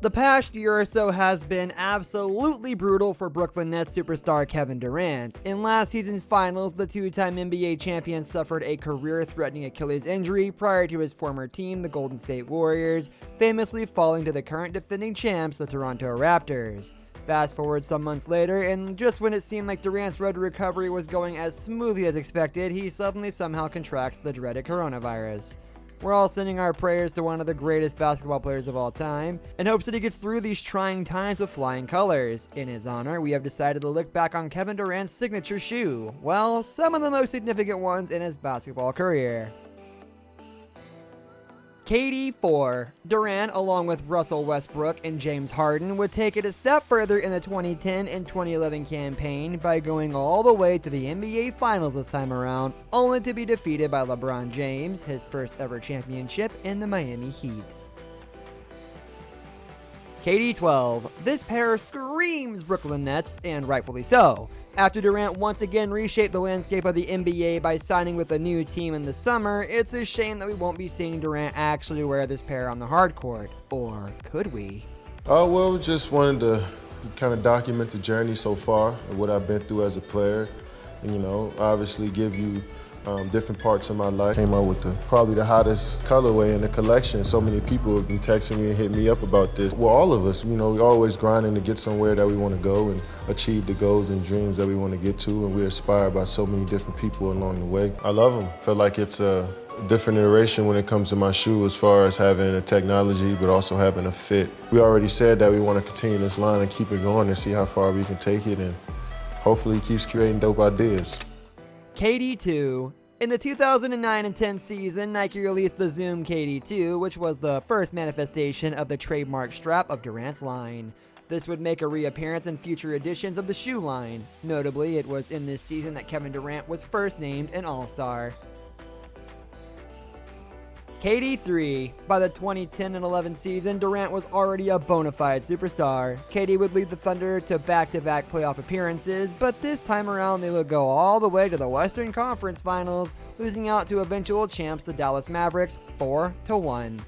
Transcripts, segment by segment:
The past year or so has been absolutely brutal for Brooklyn Nets superstar Kevin Durant. In last season's finals, the two-time NBA champion suffered a career-threatening Achilles injury prior to his former team, the Golden State Warriors, famously falling to the current defending champs, the Toronto Raptors. Fast forward some months later, and just when it seemed like Durant's road to recovery was going as smoothly as expected, he suddenly somehow contracts the dreaded coronavirus. We're all sending our prayers to one of the greatest basketball players of all time, in hopes that he gets through these trying times with flying colors. In his honor, we have decided to look back on Kevin Durant's signature shoe. Well, some of the most significant ones in his basketball career. KD 4. Durant, along with Russell Westbrook and James Harden, would take it a step further in the 2010 and 2011 campaign by going all the way to the NBA Finals this time around, only to be defeated by LeBron James, his first ever championship in the Miami Heat. KD 12. This pair screams Brooklyn Nets, and rightfully so. After Durant once again reshaped the landscape of the NBA by signing with a new team in the summer, it's a shame that we won't be seeing Durant actually wear this pair on the hardcourt. Or could we? Well, just wanted to kind of document the journey so far and what I've been through as a player. And, obviously give you different parts of my life. Came out with probably the hottest colorway in the collection. So many people have been texting me and hitting me up about this. Well, all of us, we're always grinding to get somewhere that we want to go and achieve the goals and dreams that we want to get to, and we're inspired by so many different people along the way. I love them. Feel like it's a different iteration when it comes to my shoe as far as having a technology but also having a fit. We already said that we want to continue this line and keep it going and see how far we can take it, and hopefully it keeps creating dope ideas. KD 2. In the 2009 and 10 season, Nike released the Zoom KD 2, which was the first manifestation of the trademark strap of Durant's line. This would make a reappearance in future editions of the shoe line. Notably, it was in this season that Kevin Durant was first named an All-Star. KD 3. By the 2010 and 11 season, Durant was already a bona fide superstar. KD would lead the Thunder to back-to-back playoff appearances, but this time around they would go all the way to the Western Conference Finals, losing out to eventual champs the Dallas Mavericks 4-1.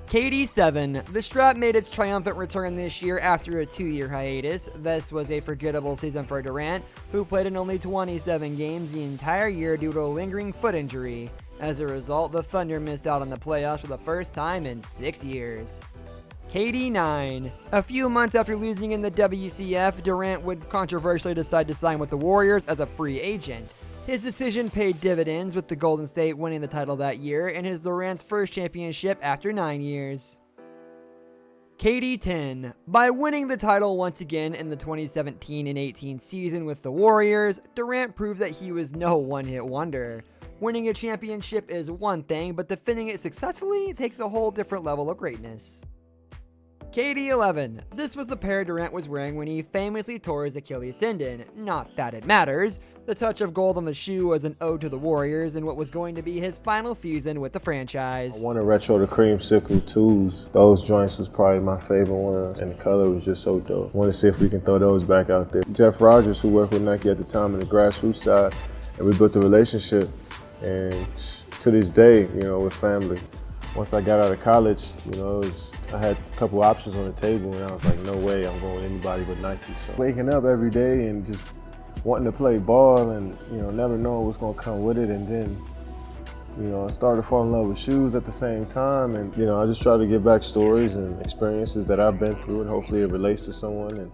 KD 7. The strap made its triumphant return this year after a 2-year hiatus. This was a forgettable season for Durant, who played in only 27 games the entire year due to a lingering foot injury. As a result, the Thunder missed out on the playoffs for the first time in 6 years. KD 9. A few months after losing in the WCF, Durant would controversially decide to sign with the Warriors as a free agent. His decision paid dividends, with the Golden State winning the title that year and his Durant's first championship after 9 years. KD 10. By winning the title once again in the 2017 and 18 season with the Warriors, Durant proved that he was no one-hit wonder. Winning a championship is one thing, but defending it successfully takes a whole different level of greatness. KD 11. This was the pair Durant was wearing when he famously tore his Achilles tendon. Not that it matters. The touch of gold on the shoe was an ode to the Warriors in what was going to be his final season with the franchise. I want to retro the creamsicle 2s. Those joints was probably my favorite ones, and the color was just so dope. I want to see if we can throw those back out there. Jeff Rogers, who worked with Nike at the time on the grassroots side, and we built a relationship. And to this day, we're family. Once I got out of college, I had a couple options on the table, and I was like, no way, I'm going with anybody but Nike. So waking up every day and just wanting to play ball and, never knowing what's going to come with it. And then, I started to fall in love with shoes at the same time. And, I just try to give back stories and experiences that I've been through, and hopefully it relates to someone. And